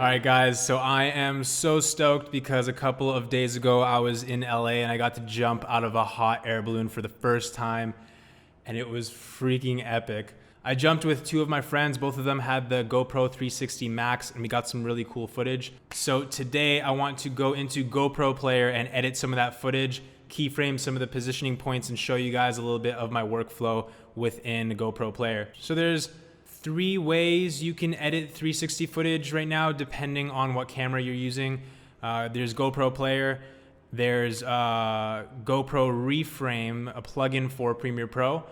right, guys, so I am so stoked because a couple of days ago I was in LA and I got to jump out of a hot air balloon for the first time, and it was freaking epic. I jumped with two of my friends. Both of them had the GoPro 360 Max, and we got some really cool footage. So today I want to go into GoPro Player and edit some of that footage, keyframe some of the positioning points, and show you guys a little bit of my workflow within GoPro Player. So there's 3 ways you can edit 360 footage right now, depending on what camera you're using. There's GoPro Player, there's GoPro Reframe, a plugin for Premiere Pro,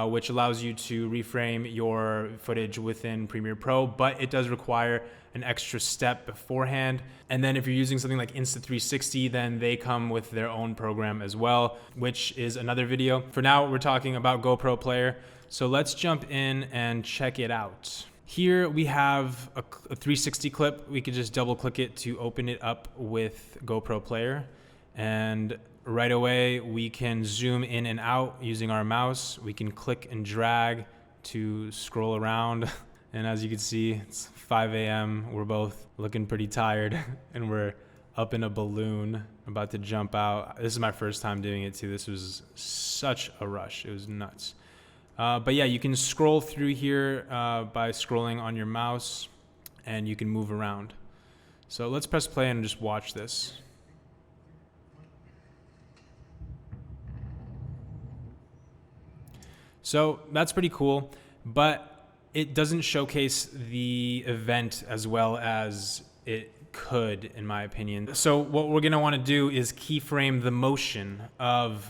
which allows you to reframe your footage within Premiere Pro, but it does require an extra step beforehand. And then if you're using something like Insta360, then they come with their own program as well, which is another video. For now, we're talking about GoPro Player. So let's jump in and check it out. Here we have a 360 clip. We could just double click it to open it up with GoPro Player. And right away, we can zoom in and out using our mouse. We can click and drag to scroll around. And as you can see, it's 5 a.m. We're both looking pretty tired and we're up in a balloon about to jump out. This is my first time doing it too. This was such a rush. It was nuts. But yeah, you can scroll through here by scrolling on your mouse, and you can move around. So let's press play and just watch this. So that's pretty cool, but it doesn't showcase the event as well as it could, in my opinion. So what we're gonna wanna do is keyframe the motion of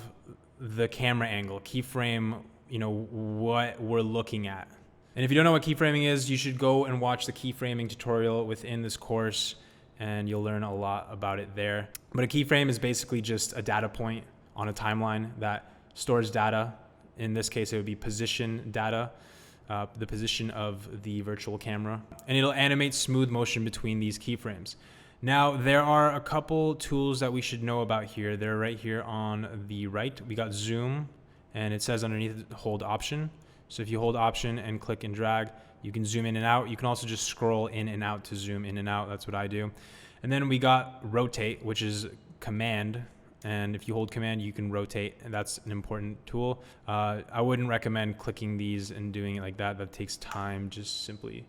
the camera angle, keyframe what we're looking at. And if you don't know what keyframing is, you should go and watch the keyframing tutorial within this course, and you'll learn a lot about it there. But a keyframe is basically just a data point on a timeline that stores data. In this case, it would be position data, the position of the virtual camera, and it'll animate smooth motion between these keyframes. Now, there are a couple tools that we should know about here. They're right here on the right. We got zoom, and it says underneath hold option. So if you hold option and click and drag, you can zoom in and out. You can also just scroll in and out to zoom in and out. That's what I do. And then we got rotate, which is command. And if you hold command, you can rotate, and that's an important tool. I wouldn't recommend clicking these and doing it like that. That takes time. Just simply,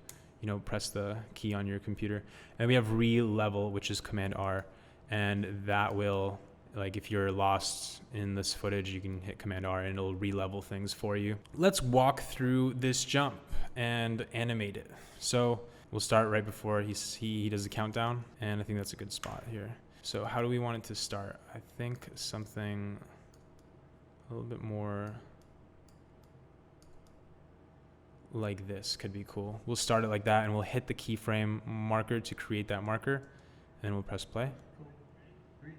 press the key on your computer. And we have re-level, which is command R, and that will, if you're lost in this footage, you can hit command R and it'll re-level things for you. Let's walk through this jump and animate it. So we'll start right before he does the countdown, and I think that's a good spot here. So how do we want it to start? I think something a little bit more like this could be cool. We'll start it like that, and we'll hit the keyframe marker to create that marker, and then we'll press play. And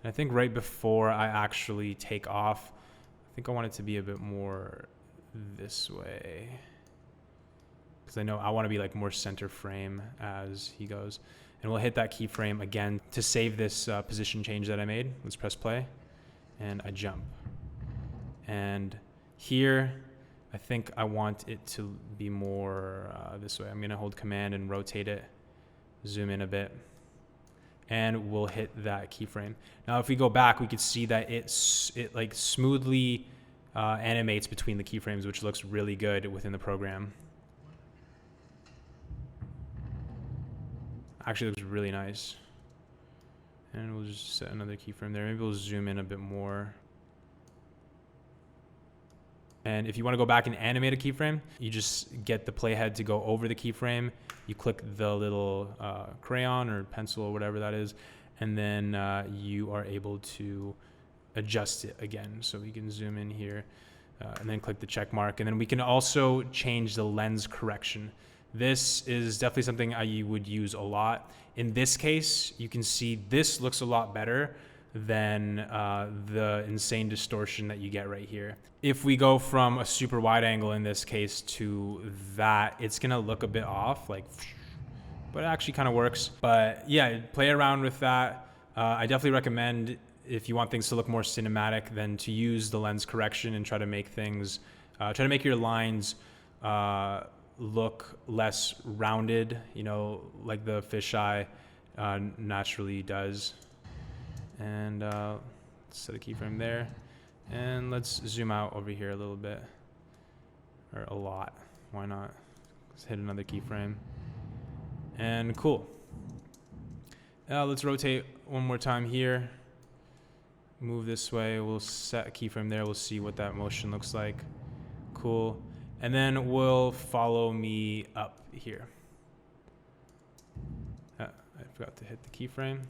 I think right before I actually take off, I think I want it to be a bit more this way, because I know I want to be more center frame as he goes. And we'll hit that keyframe again to save this position change that I made. Let's press play, and I jump. And here, I think I want it to be more this way. I'm gonna hold command and rotate it, zoom in a bit, and we'll hit that keyframe. Now, if we go back, we could see that it smoothly animates between the keyframes, which looks really good within the program. Actually looks really nice. And we'll just set another keyframe there. Maybe we'll zoom in a bit more. And if you want to go back and animate a keyframe, you just get the playhead to go over the keyframe. You click the little crayon or pencil or whatever that is, and then you are able to adjust it again. So we can zoom in here and then click the check mark. And then we can also change the lens correction. This is definitely something I would use a lot. In this case, you can see this looks a lot better than the insane distortion that you get right here. If we go from a super wide angle in this case to that, it's gonna look a bit off, but it actually kind of works. But yeah, play around with that. I definitely recommend, if you want things to look more cinematic, then to use the lens correction and try to make things, try to make your lines look less rounded, you know, like the fisheye naturally does. And let's set a keyframe there. And let's zoom out over here a little bit, or a lot. Why not? Let's hit another keyframe. And cool. Let's rotate one more time here. Move this way. We'll set a keyframe there. We'll see what that motion looks like. Cool. And then we'll follow me up here. I forgot to hit the keyframe.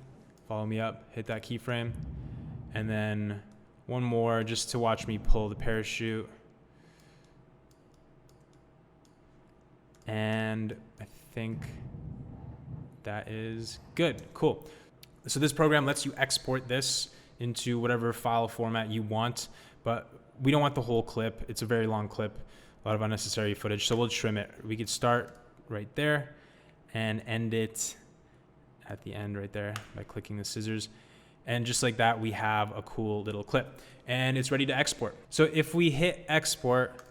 Follow me up, hit that keyframe. And then one more just to watch me pull the parachute. And I think that is good. Cool. So this program lets you export this into whatever file format you want, but we don't want the whole clip. It's a very long clip, a lot of unnecessary footage, so we'll trim it. We could start right there and end it at the end right there by clicking the scissors. And just like that, we have a cool little clip and it's ready to export. So if we hit export,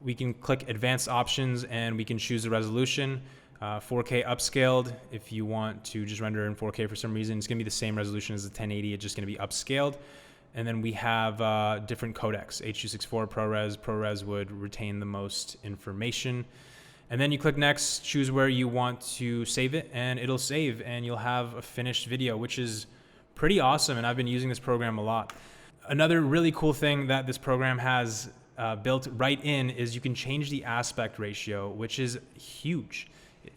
we can click advanced options and we can choose the resolution. 4K upscaled. If you want to just render in 4K for some reason, it's gonna be the same resolution as the 1080. It's just gonna be upscaled. And then we have different codecs. H.264 ProRes. ProRes would retain the most information. And then you click next, choose where you want to save it, and it'll save, and you'll have a finished video, which is pretty awesome. And I've been using this program a lot. Another really cool thing that this program has built right in is you can change the aspect ratio, which is huge.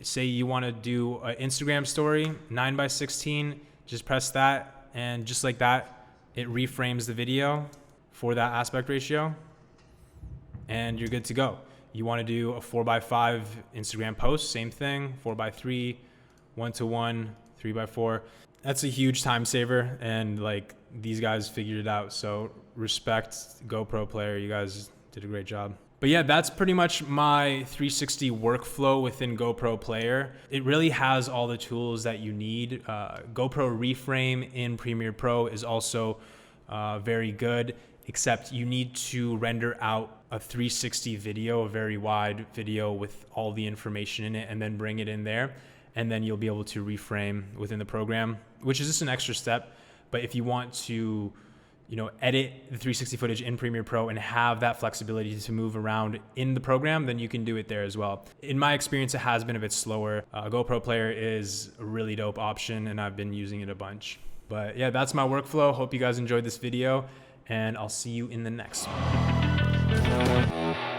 Say you want to do an Instagram story, 9:16, just press that, and just like that, it reframes the video for that aspect ratio, and you're good to go. You want to do a 4:5 Instagram post, same thing, 4:3, 1:1, 3:4. That's a huge time saver, and like these guys figured it out. So respect GoPro player, you guys did a great job. But yeah, that's pretty much my 360 workflow within GoPro Player. It really has all the tools that you need. GoPro Reframe in Premiere Pro is also very good, except you need to render out a 360 video, a very wide video with all the information in it, and then bring it in there. And then you'll be able to reframe within the program, which is just an extra step. But if you want to, you know, edit the 360 footage in Premiere Pro and have that flexibility to move around in the program, then you can do it there as well. In my experience, it has been a bit slower. GoPro Player is a really dope option, and I've been using it a bunch. But yeah, that's my workflow. Hope you guys enjoyed this video, and I'll see you in the next one.